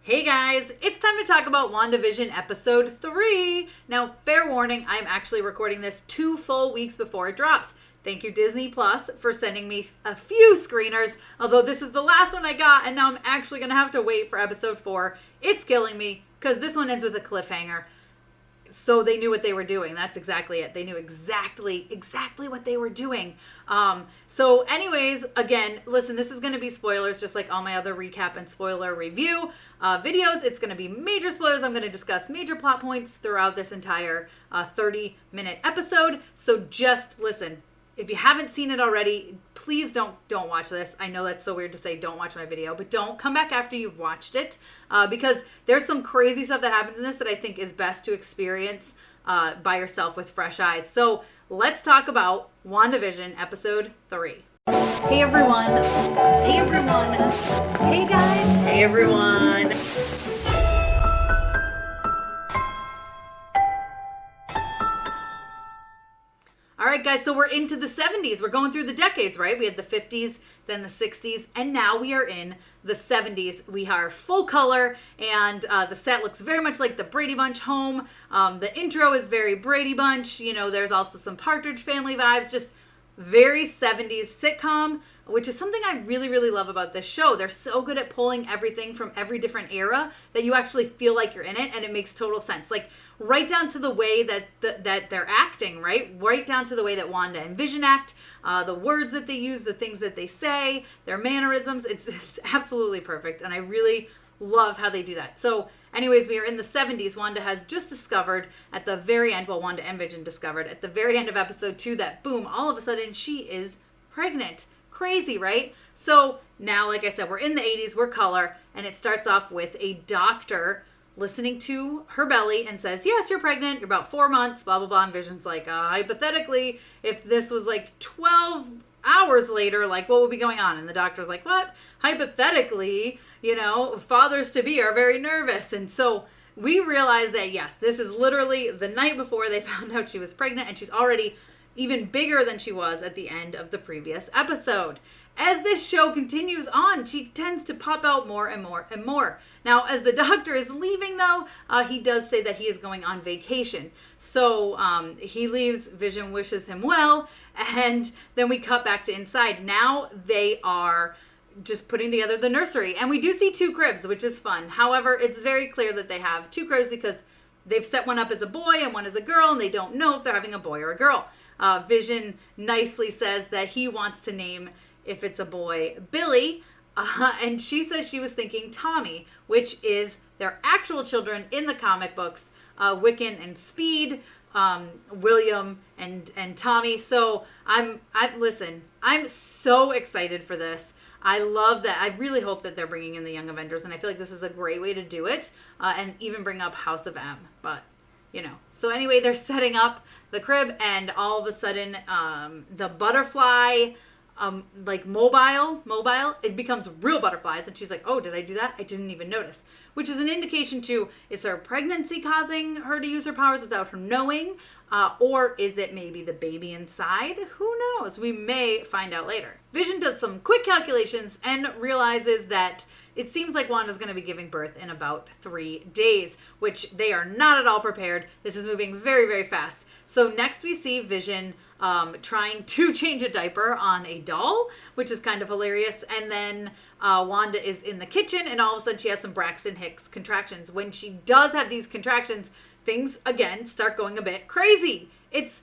Hey guys, it's time to talk about WandaVision episode 3. Now, fair warning, I'm actually recording this 2 full weeks before it drops. Thank you, Disney Plus, for sending me a few screeners, although this is the last one I got, and now I'm actually going to have to wait for episode 4. It's killing me, because this one ends with a cliffhanger. So they knew what they were doing. That's exactly it. They knew exactly what they were doing. So anyways, again, listen, this is going to be spoilers, just like all my other recap and spoiler review videos. It's going to be major spoilers. I'm going to discuss major plot points throughout this entire 30-minute episode. So just listen. If you haven't seen it already, please don't watch this. I know that's so weird to say don't watch my video, but don't come back after you've watched it because there's some crazy stuff that happens in this that I think is best to experience by yourself with fresh eyes. So let's talk about WandaVision episode 3. Hey everyone. Hey everyone. Hey guys. Hey everyone. All right, guys, so we're into the 70s. We're going through the decades, right? We had the 50s, then the 60s, and now we are in the 70s. We are full color, and the set looks very much like the Brady Bunch home. The intro is very Brady Bunch. You know, there's also some Partridge Family vibes, just very 70s sitcom, which is something I really, really love about this show. They're so good at pulling everything from every different era that you actually feel like you're in it, and it makes total sense. Like, right down to the way that that they're acting, right? Right down to the way that Wanda and Vision act, the words that they use, the things that they say, their mannerisms. It's absolutely perfect, and I really love how they do that. So anyways, we are in the 70s. Wanda has just discovered at the very end, well, Wanda and Vision discovered at the very end of episode 2 that, boom, all of a sudden she is pregnant. Crazy, right? So now, like I said, we're in the 80s, we're color, and it starts off with a doctor listening to her belly and says, yes, you're pregnant, you're about 4 months, blah, blah, blah. And Vision's like, hypothetically, if this was like 12 hours later, like what would be going on? And the doctor's like, what? Hypothetically, you know, fathers-to-be are very nervous. And so we realize that, yes, this is literally the night before they found out she was pregnant, and she's already even bigger than she was at the end of the previous episode. As this show continues on, she tends to pop out more and more and more. Now, as the doctor is leaving, though, he does say that he is going on vacation. So he leaves, Vision wishes him well, and then we cut back to inside. Now they are just putting together the nursery, and we do see 2 cribs, which is fun. However, it's very clear that they have 2 cribs because they've set one up as a boy and one as a girl, and they don't know if they're having a boy or a girl. Vision nicely says that he wants to name, if it's a boy, Billy, and she says she was thinking Tommy, which is their actual children in the comic books, Wiccan and Speed, William and Tommy. So I'm so excited for this. I love that. I really hope that they're bringing in the Young Avengers, and I feel like this is a great way to do it, and even bring up House of M, but you know. So anyway, they're setting up the crib, and all of a sudden, the butterfly, like mobile, it becomes real butterflies, and she's like, oh, did I do that? I didn't even notice. Which is an indication to, is her pregnancy causing her to use her powers without her knowing? Or is it maybe the baby inside? Who knows? We may find out later. Vision does some quick calculations and realizes that it seems like Wanda's going to be giving birth in about 3 days, which they are not at all prepared. This is moving very, very fast. So next we see Vision trying to change a diaper on a doll, which is kind of hilarious. And then Wanda is in the kitchen, and all of a sudden she has some Braxton Hicks contractions. When she does have these contractions, things again start going a bit crazy. It's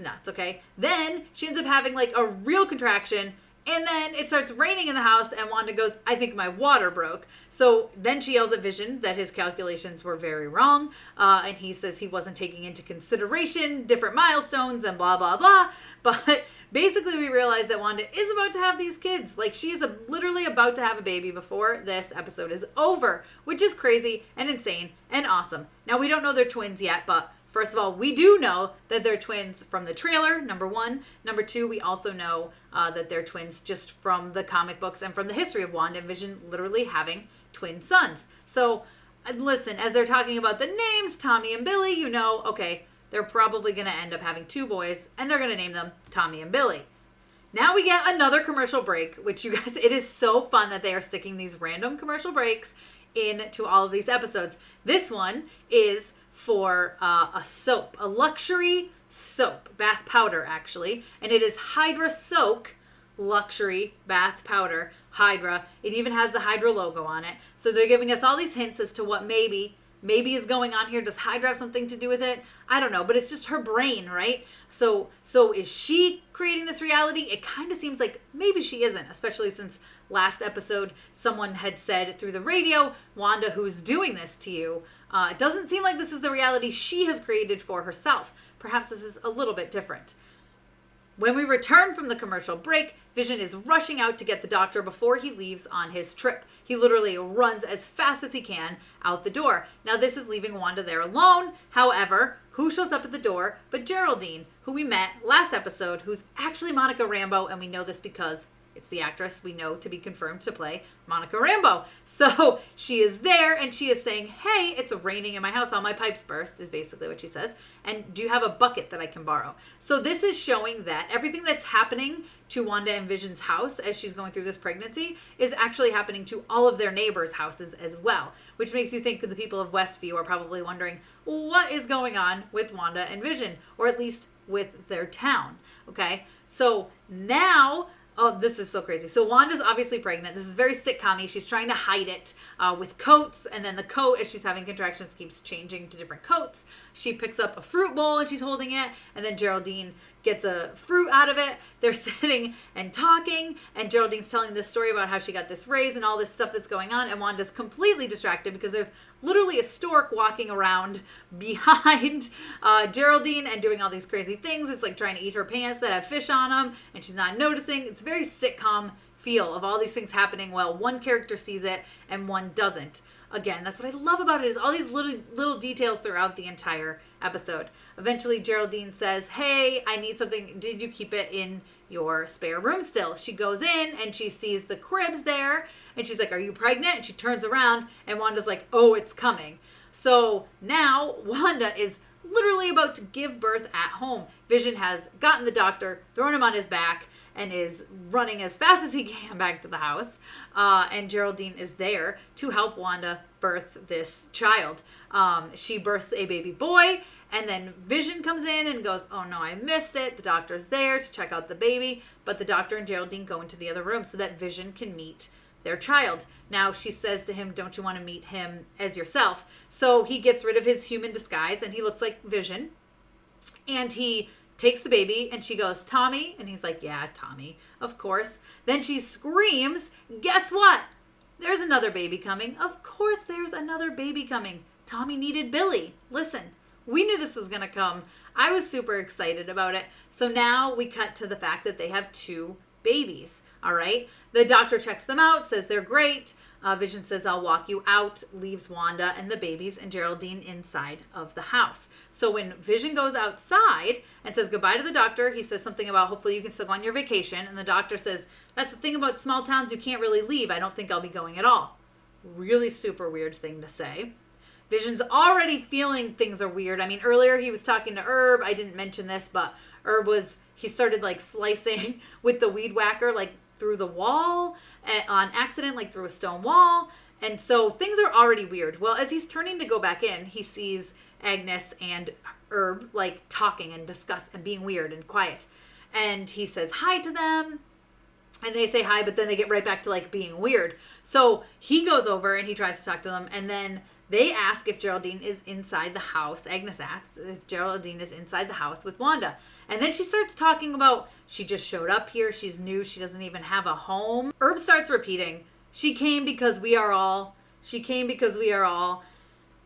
nuts, okay? Then she ends up having like a real contraction, and then it starts raining in the house, and Wanda goes, I think my water broke. So then she yells at Vision that his calculations were very wrong, and he says he wasn't taking into consideration different milestones and blah, blah, blah. But basically we realize that Wanda is about to have these kids. Like, she's literally about to have a baby before this episode is over, which is crazy and insane and awesome. Now, we don't know they're twins yet, but first of all, we do know that they're twins from the trailer, number 1. Number 2, we also know that they're twins just from the comic books and from the history of Wanda and Vision literally having twin sons. So listen, as they're talking about the names, Tommy and Billy, you know, okay, they're probably going to end up having 2 boys, and they're going to name them Tommy and Billy. Now we get another commercial break, which you guys, it is so fun that they are sticking these random commercial breaks into all of these episodes. This one is for a soap, a luxury soap, bath powder actually, and it is Hydra Soak Luxury Bath Powder, Hydra. It even has the Hydra logo on it. So they're giving us all these hints as to what maybe is going on here. Does Hydra have something to do with it? I don't know, but it's just her brain, right? So is she creating this reality? It kind of seems like maybe she isn't, especially since last episode someone had said through the radio, Wanda, who's doing this to you? It doesn't seem like this is the reality she has created for herself. Perhaps this is a little bit different. When we return from the commercial break, Vision is rushing out to get the doctor before he leaves on his trip. He literally runs as fast as he can out the door. Now this is leaving Wanda there alone. However, who shows up at the door but Geraldine, who we met last episode, who's actually Monica Rambeau, and we know this because it's the actress we know to be confirmed to play Monica Rambeau. So she is there and she is saying, hey, it's raining in my house. All my pipes burst is basically what she says. And do you have a bucket that I can borrow? So this is showing that everything that's happening to Wanda and Vision's house as she's going through this pregnancy is actually happening to all of their neighbors' houses as well, which makes you think the people of Westview are probably wondering what is going on with Wanda and Vision, or at least with their town. Okay, so now... Oh, this is so crazy. So Wanda's obviously pregnant. This is very sitcom-y. She's trying to hide it with coats. And then the coat, as she's having contractions, keeps changing to different coats. She picks up a fruit bowl and she's holding it. And then Geraldine gets a fruit out of it. They're sitting and talking. And Geraldine's telling this story about how she got this raise and all this stuff that's going on. And Wanda's completely distracted because there's literally a stork walking around behind Geraldine and doing all these crazy things. It's like trying to eat her pants that have fish on them. And she's not noticing. It's very sitcom feel of all these things happening while one character sees it and one doesn't. Again, that's what I love about it, is all these little details throughout the entire episode. Eventually, Geraldine says, hey, I need something. Did you keep it in your spare room still? She goes in and she sees the cribs there. And she's like, are you pregnant? And she turns around and Wanda's like, oh, it's coming. So now Wanda is literally about to give birth at home. Vision has gotten the doctor, thrown him on his back, and is running as fast as he can back to the house. And Geraldine is there to help Wanda birth this child. She births a baby boy, and then Vision comes in and goes, oh no, I missed it. The doctor's there to check out the baby, but the doctor and Geraldine go into the other room so that Vision can meet their child. Now she says to him, don't you want to meet him as yourself? So he gets rid of his human disguise and he looks like Vision. And he takes the baby and she goes, Tommy? And he's like, yeah, Tommy, of course. Then she screams, guess what? There's another baby coming. Of course there's another baby coming. Tommy needed Billy. Listen, we knew this was going to come. I was super excited about it. So now we cut to the fact that they have 2 babies. All right. The doctor checks them out, says they're great. Vision says, I'll walk you out, leaves Wanda and the babies and Geraldine inside of the house. So when Vision goes outside and says goodbye to the doctor, he says something about hopefully you can still go on your vacation. And the doctor says, that's the thing about small towns, you can't really leave. I don't think I'll be going at all. Really super weird thing to say. Vision's already feeling things are weird. I mean, earlier he was talking to Herb. I didn't mention this, but he started like slicing with the weed whacker, like through the wall on accident, like through a stone wall. And so things are already weird. Well, as he's turning to go back in, he sees Agnes and Herb like talking and and being weird and quiet. And he says hi to them. And they say hi, but then they get right back to like being weird. So he goes over and he tries to talk to them. And then they ask if Geraldine is inside the house. Agnes asks if Geraldine is inside the house with Wanda. And then she starts talking about she just showed up here. She's new. She doesn't even have a home. Herb starts repeating, she came because we are all. She came because we are all.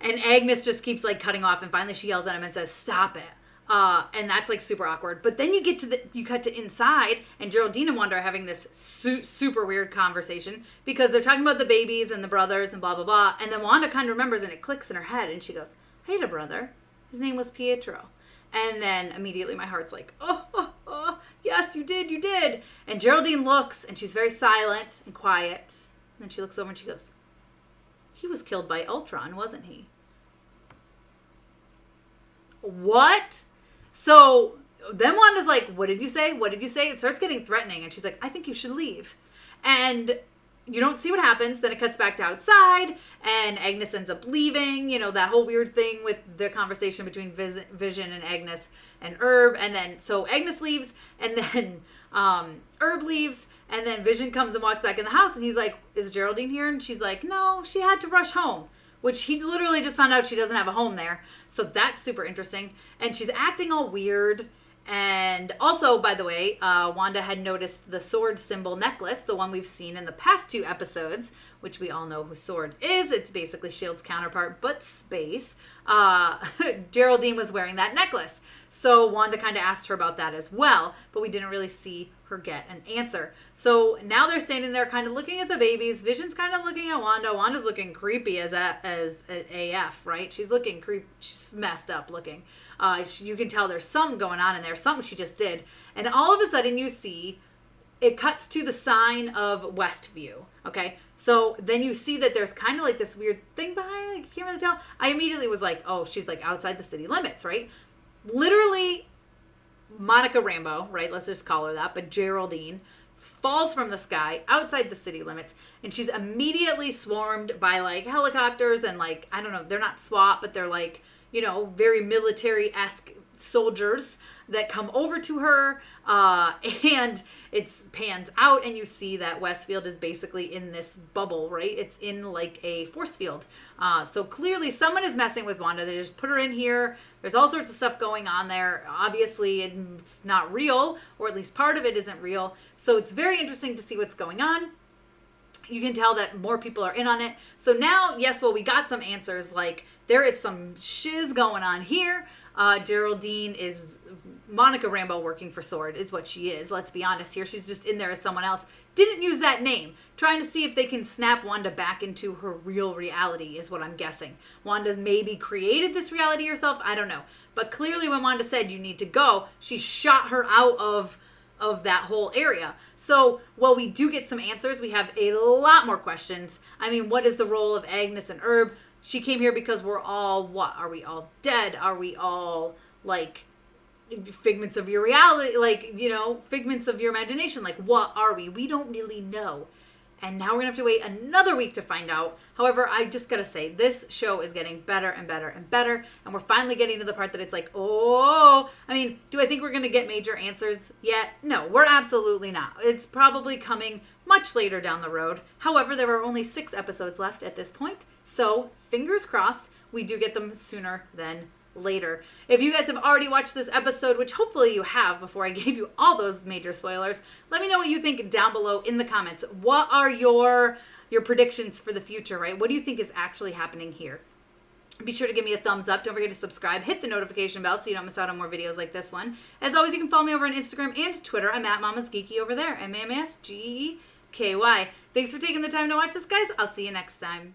And Agnes just keeps like cutting off. And finally she yells at him and says, stop it. And that's like super awkward. But then you cut to inside and Geraldine and Wanda are having this super weird conversation because they're talking about the babies and the brothers and blah, blah, blah. And then Wanda kind of remembers and it clicks in her head and she goes, I had a brother. His name was Pietro. And then immediately my heart's like, oh, yes, you did. And Geraldine looks and she's very silent and quiet. And then she looks over and she goes, he was killed by Ultron, wasn't he? What? So then Wanda's like, what did you say? What did you say? It starts getting threatening. And she's like, I think you should leave. And you don't see what happens. Then it cuts back to outside, and Agnes ends up leaving. You know, that whole weird thing with the conversation between Vision and Agnes and Herb. And then, so Agnes leaves, and then Herb leaves, and then Vision comes and walks back in the house, and he's like, is Geraldine here? And she's like, no, she had to rush home. Which he literally just found out she doesn't have a home there. So that's super interesting. And she's acting all weird. And also, by the way, Wanda had noticed the sword symbol necklace, the one we've seen in the past 2 episodes, which we all know who Sword is. It's basically S.H.I.E.L.D.'s counterpart, but space. Geraldine was wearing that necklace. So Wanda kind of asked her about that as well, but we didn't really see her get an answer. So now they're standing there kind of looking at the babies. Vision's kind of looking at Wanda. Wanda's looking creepy as AF, right? She's looking she's messed up looking. You can tell there's something going on in there, something she just did. And all of a sudden you see it cuts to the sign of Westview. Okay. So then you see that there's kind of like this weird thing behind it. Like, you can't really tell. I immediately was like, oh, she's like outside the city limits, right? Literally Monica Rambeau, right? Let's just call her that. But Geraldine falls from the sky outside the city limits, and she's immediately swarmed by like helicopters and like, I don't know, they're not SWAT, but they're like, you know, very military-esque soldiers that come over to her, and it pans out, and you see that Westfield is basically in this bubble, right? It's in like a force field. So clearly someone is messing with Wanda. They just put her in here. There's all sorts of stuff going on there. Obviously, it's not real, or at least part of it isn't real. So it's very interesting to see what's going on. You can tell that more people are in on it. So now, yes, well, we got some answers. Like, there is some shiz going on here. Geraldine is Monica Rambeau working for Sword is what she is. Let's be honest here. She's just in there as someone else. Didn't use that name. Trying to see if they can snap Wanda back into her real reality is what I'm guessing. Wanda's maybe created this reality herself. I don't know. But clearly when Wanda said you need to go, she shot her out of that whole area. So while we do get some answers, we have a lot more questions. I mean, what is the role of Agnes and Herb? She came here because we're all, what? Are we all dead? Are we all, like, figments of your reality? Like, you know, figments of your imagination? Like, what are we? We don't really know. And now we're going to have to wait another week to find out. However, I just got to say, this show is getting better and better and better. And we're finally getting to the part that it's like, oh, I mean, do I think we're going to get major answers yet? No, we're absolutely not. It's probably coming much later down the road. However, there are only 6 episodes left at this point. So fingers crossed, we do get them sooner than later. If you guys have already watched this episode, which hopefully you have before I gave you all those major spoilers, let me know what you think down below in the comments. What are your predictions for the future, right? What do you think is actually happening here? Be sure to give me a thumbs up. Don't forget to subscribe. Hit the notification bell so you don't miss out on more videos like this one. As always, you can follow me over on Instagram and Twitter. I'm at Mama's Geeky over there. MAMASGEEKY. Thanks for taking the time to watch this, guys. I'll see you next time.